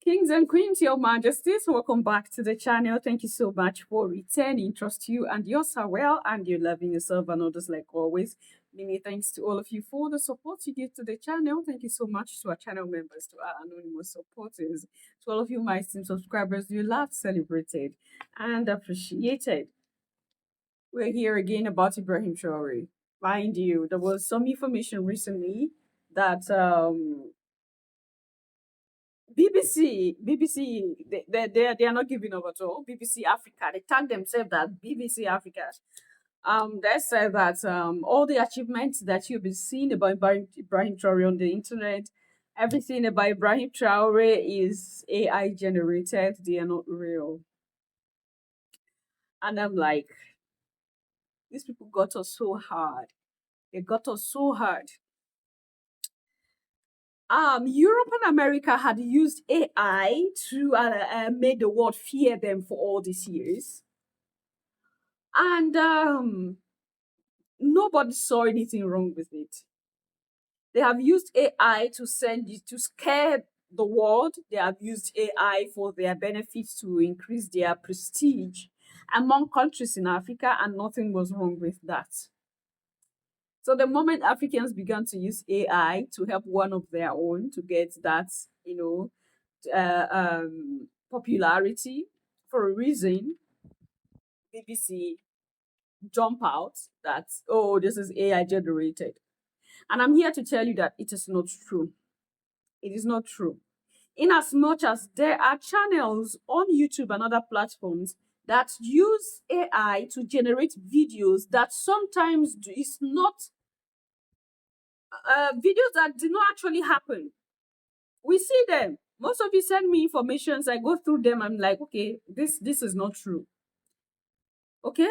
Kings and queens, your majesties, welcome back to the channel. Thank you so much for returning. Trust you and yours are well, and you're loving yourself and others like always. Many thanks to all of you for the support you give to the channel. Thank you so much to our channel members, to our anonymous supporters, to all of you, my esteemed subscribers. You loved, celebrated, and appreciated. We're here again about Ibrahim Traore. Mind you, there was some information recently that BBC, they are not giving up at all. BBC Africa, they tag themselves that BBC Africa. They said that all the achievements that you've been seeing about Ibrahim Traore on the internet, everything about Ibrahim Traore is AI generated. They are not real. And I'm like, these people got us so hard. They got us so hard. Europe and America had used AI to make the world fear them for all these years. And nobody saw anything wrong with it. They have used AI to scare the world. They have used AI for their benefits to increase their prestige among countries in Africa, and nothing was wrong with that. So the moment Africans began to use AI to help one of their own to get that, popularity for a reason, BBC jump out that, oh, this is AI generated. And I'm here to tell you that it is not true. It is not true. In as much as there are channels on YouTube and other platforms that use AI to generate videos that sometimes is not videos that did not actually happen. We see them. Most of you send me informations. I go through them. I'm like, okay, this is not true. Okay?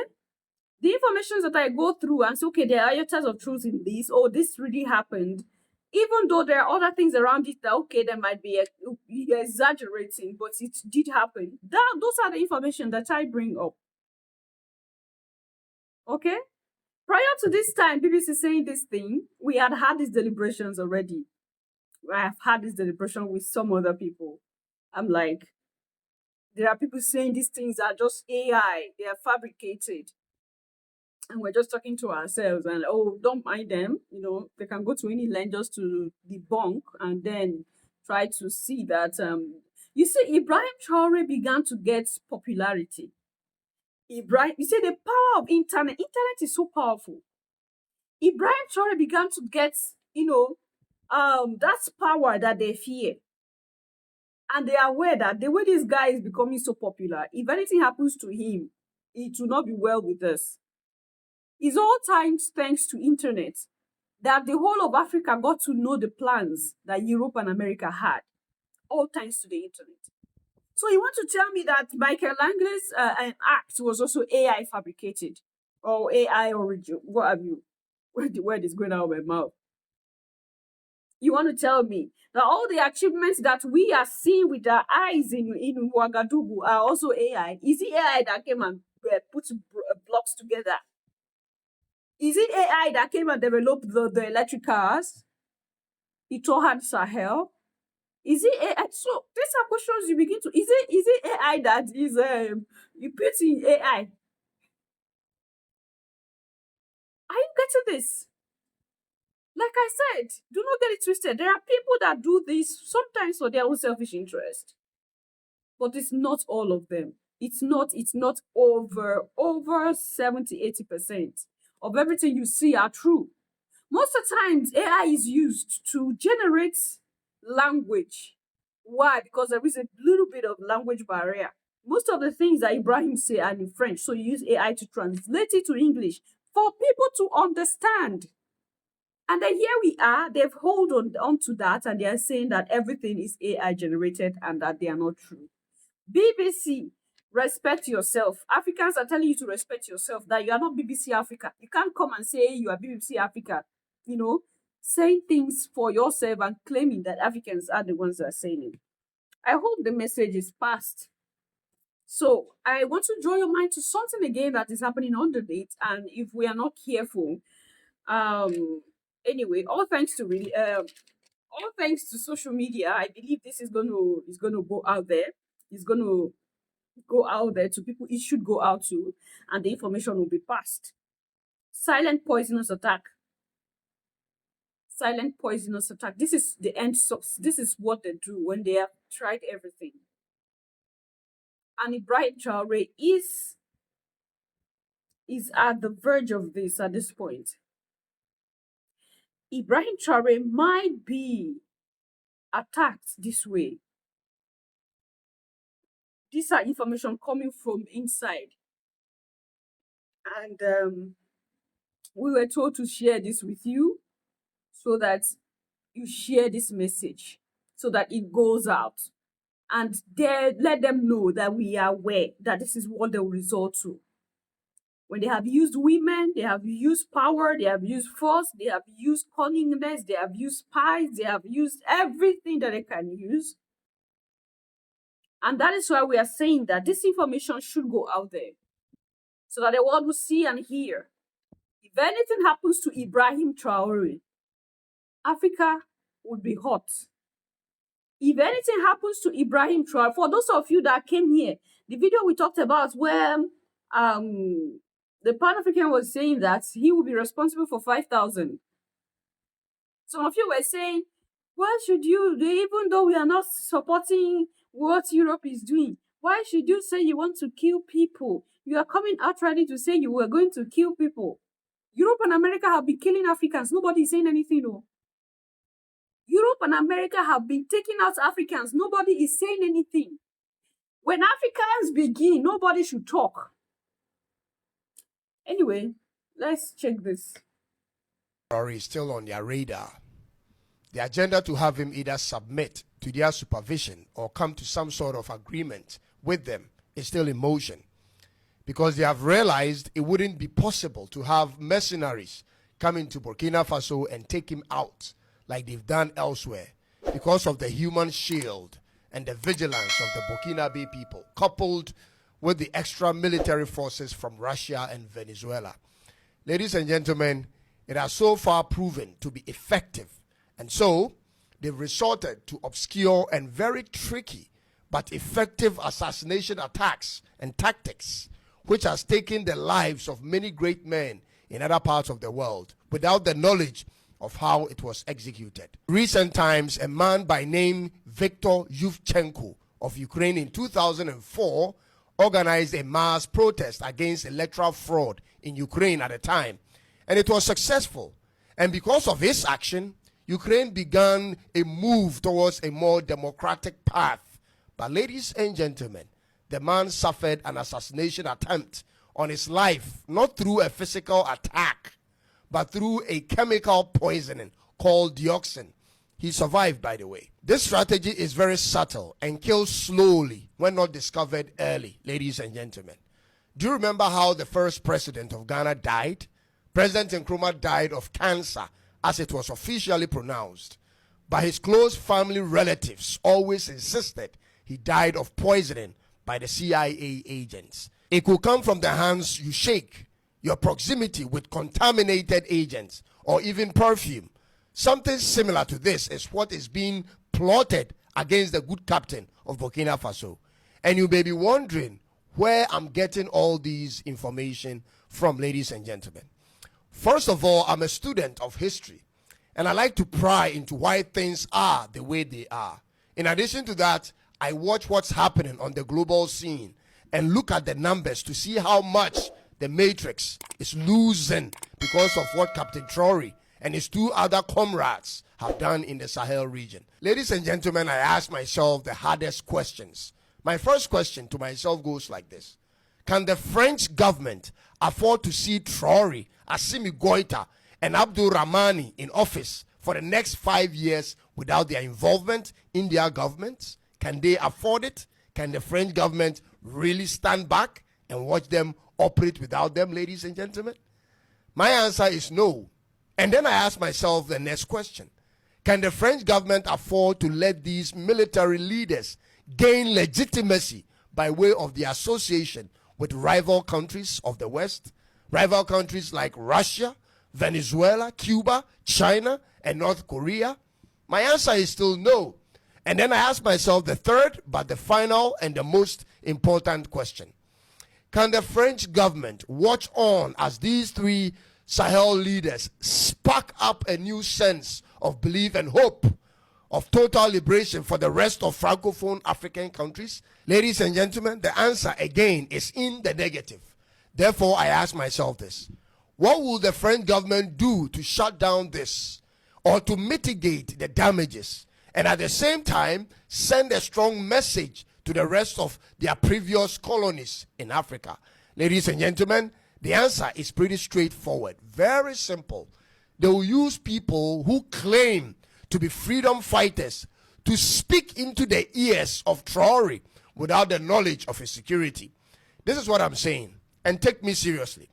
The information that I go through and say, okay, there are iota of truth in this, or this really happened, even though there are other things around it that, okay, there might be exaggerating, but it did happen. Those are the information that I bring up. Okay? Prior to this time, BBC saying this thing, we had these deliberations already. I have had this deliberation with some other people. I'm like, there are people saying these things are just AI, they are fabricated. And we're just talking to ourselves and, oh, don't mind them. They can go to any length just to debunk and then try to see that. You see, Ibrahim Traore began to get popularity. You see, the power of internet is so powerful. Ibrahim Traore began to get, that's power that they fear. And they are aware that the way this guy is becoming so popular, if anything happens to him, it will not be well with us. It's all thanks to internet that the whole of Africa got to know the plans that Europe and America had, all thanks to the internet. So you want to tell me that Michael Langley's act was also AI fabricated or AI origin? What have you? Where the word is going out of my mouth? You want to tell me that all the achievements that we are seeing with our eyes in Ouagadougou are also AI? Is it AI that came and put blocks together? Is it AI that came and developed the electric cars? Itohan Sahel? Is it AI? So these are questions you begin to. Is it AI that is you put in AI? Are you getting this? Like I said, do not get it twisted. There are people that do this sometimes for their own selfish interest. But it's not all of them. It's not over 70-80% of everything you see are true. Most of the times, AI is used to generate language. Why? Because there is a little bit of language barrier. Most of the things that Ibrahim say are in French, so you use AI to translate it to English for people to understand. And then here we are, they've held on to that, and they are saying that everything is AI generated and that they are not true. BBC, respect yourself. Africans are telling you to respect yourself, that you are not BBC Africa. You can't come and say you are BBC Africa, saying things for yourself and claiming that Africans are the ones that are saying it. I hope the message is passed. So I want to draw your mind to something again that is happening underneath, and if we are not careful, anyway, all thanks to all thanks to social media, I believe this is gonna go out there. It's gonna go out there to people it should go out to, and the information will be passed. Silent poisonous attack. Silent poisonous attack. This is the end source. This is what they do when they have tried everything. And Ibrahim Traore is at the verge of this at this point. Ibrahim Traore might be attacked this way. These are information coming from inside. And we were told to share this with you so that you share this message, so that it goes out. And let them know that we are aware that this is what they will resort to. When they have used women, they have used power, they have used force, they have used cunningness, they have used spies, they have used everything that they can use. And that is why we are saying that this information should go out there so that the world will see and hear. If anything happens to Ibrahim Traore, Africa would be hot. If anything happens to Ibrahim Traore, for those of you that came here, the video we talked about where the Pan-African was saying that he will be responsible for 5,000. Some of you were saying, why should you, even though we are not supporting what Europe is doing, why should you say you want to kill people? You are coming out ready to say you were going to kill people. Europe and America have been killing Africans. Nobody is saying anything, no. Europe and America have been taking out Africans. Nobody is saying anything. When Africans begin, nobody should talk. Anyway, let's check this. Traore is still on their radar. The agenda to have him either submit to their supervision or come to some sort of agreement with them is still in motion, because they have realized it wouldn't be possible to have mercenaries come into Burkina Faso and take him out like they've done elsewhere, because of the human shield and the vigilance of the Burkinabe people, coupled with the extra military forces from Russia and Venezuela. Ladies and gentlemen, it has so far proven to be effective, and so they've resorted to obscure and very tricky but effective assassination attacks and tactics, which has taken the lives of many great men in other parts of the world without the knowledge of how it was executed. Recent times, a man by name Viktor Yushchenko of Ukraine in 2004 organized a mass protest against electoral fraud in Ukraine at the time, and it was successful. And because of his action, Ukraine began a move towards a more democratic path. But ladies and gentlemen, the man suffered an assassination attempt on his life, not through a physical attack, but through a chemical poisoning called dioxin. He survived, by the way. This strategy is very subtle and kills slowly when not discovered early, ladies and gentlemen. Do you remember how the first president of Ghana died? President Nkrumah died of cancer, as it was officially pronounced. But his close family relatives always insisted he died of poisoning by the CIA agents. It could come from the hands you shake, your proximity with contaminated agents, or even perfume. Something similar to this is what is being plotted against the good captain of Burkina Faso. And you may be wondering where I'm getting all these information from, ladies and gentlemen. First of all, I'm a student of history, and I like to pry into why things are the way they are. In addition to that, I watch what's happening on the global scene and look at the numbers to see how much the Matrix is losing because of what Captain Traore and his two other comrades have done in the Sahel region. Ladies and gentlemen, I ask myself the hardest questions. My first question to myself goes like this. Can the French government afford to see Traore, Assimi Goïta, and Abdul Rahmani in office for the next 5 years without their involvement in their governments? Can they afford it? Can the French government really stand back and watch them operate without them, ladies and gentlemen? My answer is no. And then I ask myself the next question. Can the French government afford to let these military leaders gain legitimacy by way of the association with rival countries of the West? Rival countries like Russia, Venezuela, Cuba, China, and North Korea? My answer is still no. And then I ask myself the third, but the final and the most important question. Can the French government watch on as these three Sahel leaders spark up a new sense of belief and hope of total liberation for the rest of Francophone African countries? Ladies and gentlemen, the answer again is in the negative. Therefore, I ask myself this. What will the French government do to shut down this or to mitigate the damages and at the same time send a strong message to the rest of their previous colonies in Africa? Ladies and gentlemen, the answer is pretty straightforward, very simple. They will use people who claim to be freedom fighters to speak into the ears of Traore without the knowledge of his security. This is what I'm saying, and take me seriously.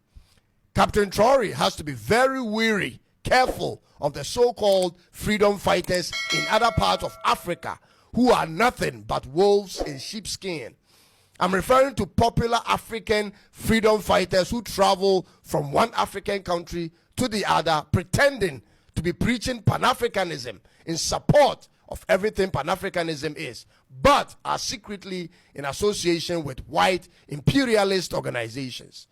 Captain Traore has to be very wary, careful of the so-called freedom fighters in other parts of Africa who are nothing but wolves in sheepskin. I'm referring to popular African freedom fighters who travel from one African country to the other pretending to be preaching Pan-Africanism in support of everything Pan-Africanism is, but are secretly in association with white imperialist organizations.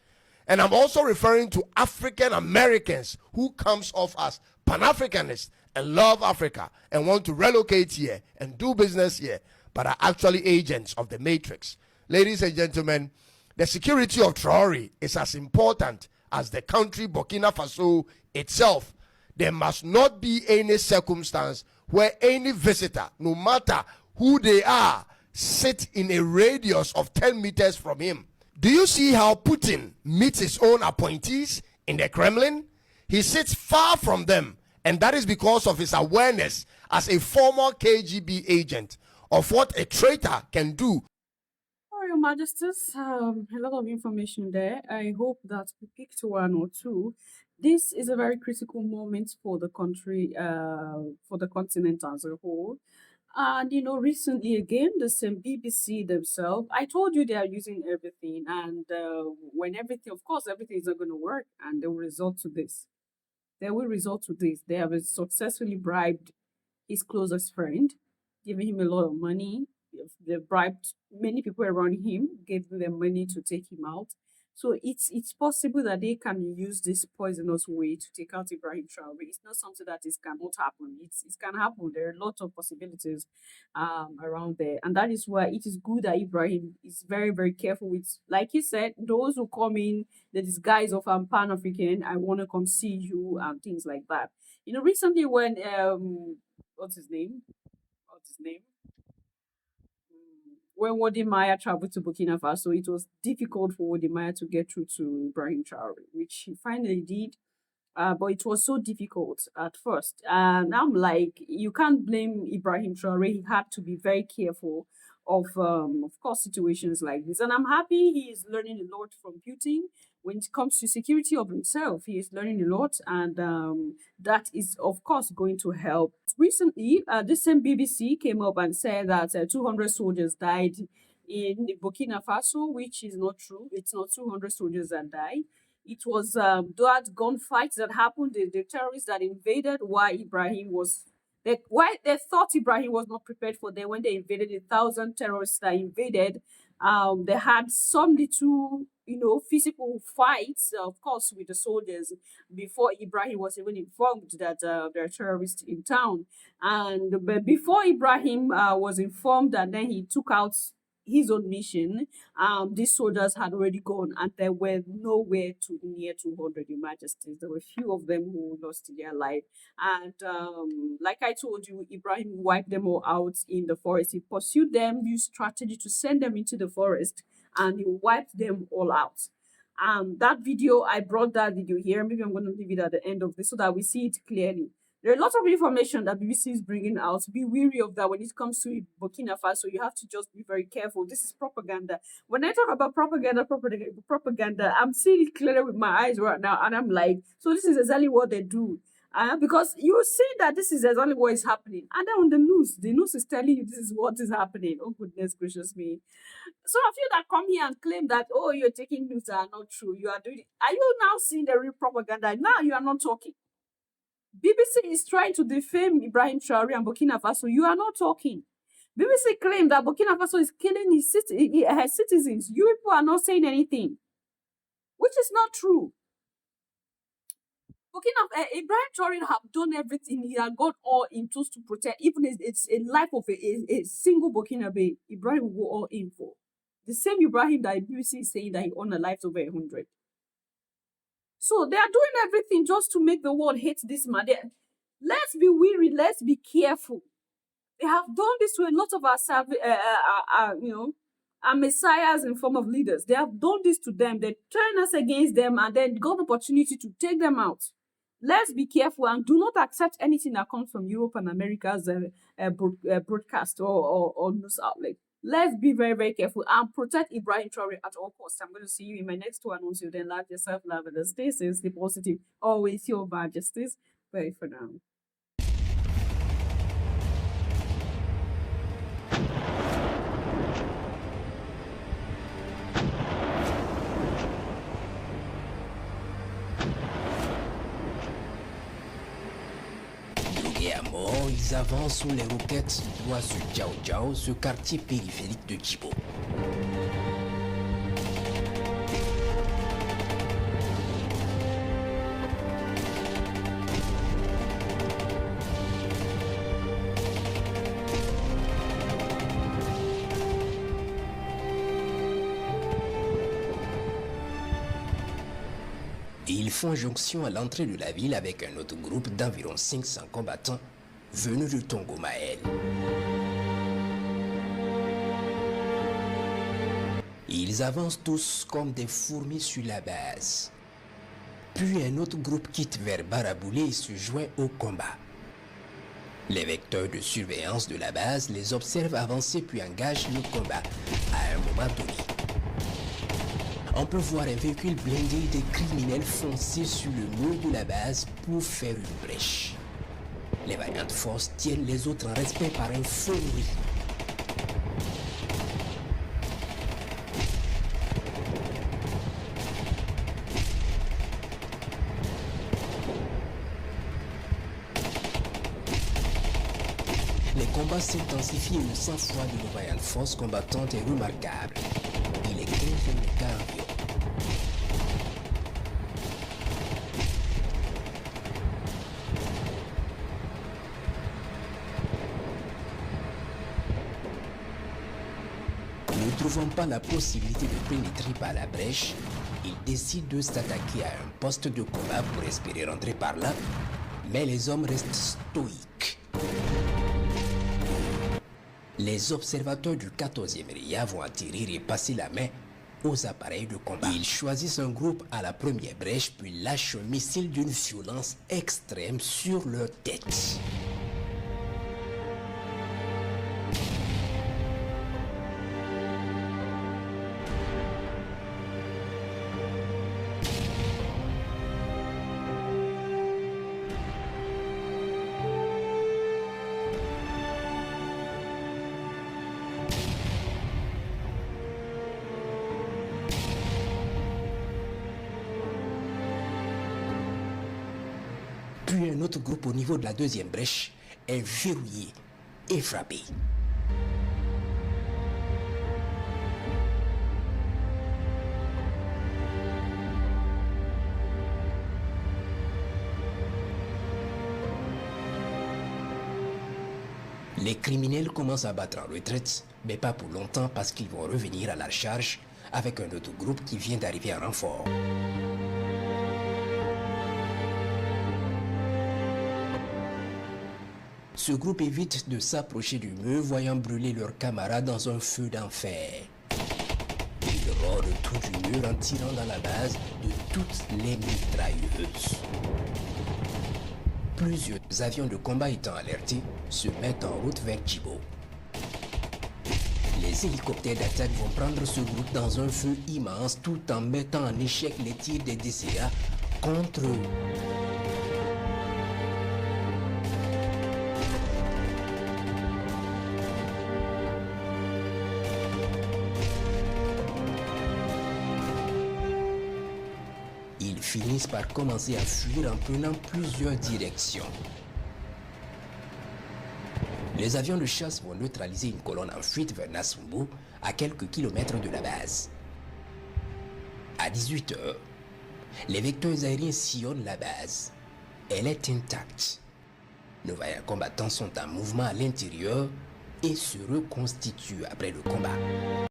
And I'm also referring to African Americans who comes off as Pan-Africanists and love Africa and want to relocate here and do business here, but are actually agents of the Matrix. Ladies and gentlemen, the security of Traore is as important as the country Burkina Faso itself. There must not be any circumstance where any visitor, no matter who they are, sit in a radius of 10 meters from him. Do you see how Putin meets his own appointees in the Kremlin? He sits far from them, and that is because of his awareness as a former KGB agent of what a traitor can do. Your Majesties, a lot of information there. I hope that we picked one or two. This is a very critical moment for the country, for the continent as a whole. And recently again, the same BBC themselves, I told you they are using everything, and when everything, of course, everything is not going to work, and they will resort to this. They will resort to this. They have successfully bribed his closest friend, giving him a lot of money. They bribed many people around him, gave them money to take him out. So it's possible that they can use this poisonous way to take out Ibrahim Traore. It's not something that is cannot happen. It can happen. There are lots of possibilities around there, and that is why it is good that Ibrahim is very very careful with, like he said, those who come in the disguise of Pan African. I want to come see you and things like that. Recently when what's his name? What's his name? When Wode Maya traveled to Burkina Faso, it was difficult for Wode Maya to get through to Ibrahim Traore, which he finally did. But it was so difficult at first. And I'm like, you can't blame Ibrahim Traore. He had to be very careful of course, situations like this. And I'm happy he is learning a lot from Putin. When it comes to security of himself, he is learning a lot. And that is, of course, going to help. Recently, this same BBC came up and said that 200 soldiers died in Burkina Faso, which is not true. It's not 200 soldiers that died. It was that gunfight that happened, the terrorists that invaded why Ibrahim was why they thought Ibrahim was not prepared for them when they invaded. 1,000 terrorists that invaded. They had some little, physical fights, of course, with the soldiers before Ibrahim was even informed that there are terrorists in town. And but before Ibrahim was informed, and then he took out his own mission, these soldiers had already gone, and there were nowhere to near 200, Your Majesties. There were few of them who lost their life. And like I told you, Ibrahim wiped them all out in the forest. He pursued them, used strategy to send them into the forest, and he wiped them all out. That video, I brought that video here. Maybe I'm going to leave it at the end of this so that we see it clearly. There are lots of information that BBC is bringing out. Be wary of that when it comes to Burkina Faso. You have to just be very careful. This is propaganda. When I talk about propaganda, I'm seeing it clearly with my eyes right now, and I'm like, so this is exactly what they do. Because you see that this is exactly what is happening. And then on the news is telling you this is what is happening. Oh, goodness gracious me. Some of you that come here and claim that, oh, you're taking news that are not true. You are doing it. Are you now seeing the real propaganda? Now you are not talking. BBC is trying to defame Ibrahim Traore and Burkina Faso. You are not talking. BBC claimed that Burkina Faso is killing her citizens. You people are not saying anything, which is not true. Ibrahim Traore have done everything. He has got all in to protect. Even it's a life of a single Burkinabe, Ibrahim will go all in for. The same Ibrahim that BBC is saying that he owned a life over 100. So they are doing everything just to make the world hate this man. Let's be weary. Let's be careful. They have done this to a lot of our messiahs in form of leaders. They have done this to them. They turn us against them and then got the opportunity to take them out. Let's be careful and do not accept anything that comes from Europe and America's broadcast or news outlet. Let's be very, very careful and protect Ibrahim Traore at all costs. I'm going to see you in my next one. Until then, love yourself, love others, stay safe, stay positive. Always your majesties. Bye for now. Drogués à mort, ils avancent sous les roquettes droit sur Jiao Jiao, ce quartier périphérique de Djibo. Ils font jonction à l'entrée de la ville avec un autre groupe d'environ 500 combattants venus de Tongo Mael. Ils avancent tous comme des fourmis sur la base. Puis un autre groupe quitte vers Baraboulé et se joint au combat. Les vecteurs de surveillance de la base les observent avancer puis engagent le combat à un moment donné. On peut voir un véhicule blindé des criminels foncer sur le mur de la base pour faire une brèche. Les vaillantes forces tiennent les autres en respect par un feu nourri. Les combats s'intensifient et le sang-froid de nos vaillantes forces combattantes est remarquable. Il est 15 heures de quart environ. Ne trouvant pas la possibilité de pénétrer par la brèche, ils décident de s'attaquer à un poste de combat pour espérer rentrer par là, mais les hommes restent stoïques. Les observateurs du 14e RIA vont atterrir et passer la main aux appareils de combat. Ils choisissent un groupe à la première brèche puis lâchent un missile d'une violence extrême sur leur tête. Puis un autre groupe au niveau de la deuxième brèche est verrouillé et frappé. Les criminels commencent à battre en retraite, mais pas pour longtemps parce qu'ils vont revenir à la charge avec un autre groupe qui vient d'arriver en renfort. Ce groupe évite de s'approcher du mur, voyant brûler leurs camarades dans un feu d'enfer. Ils rôdent tout du mur en tirant dans la base de toutes les mitrailleuses. Plusieurs avions de combat étant alertés, se mettent en route vers Djibo. Les hélicoptères d'attaque vont prendre ce groupe dans un feu immense tout en mettant en échec les tirs des DCA contre eux. Ils Ils finissent par commencer à fuir en prenant plusieurs directions. Les avions de chasse vont neutraliser une colonne en fuite vers Nasumbu, à quelques kilomètres de la base. À 18 h, les vecteurs aériens sillonnent la base. Elle est intacte. Nos vaillants combattants sont en mouvement à l'intérieur et se reconstituent après le combat.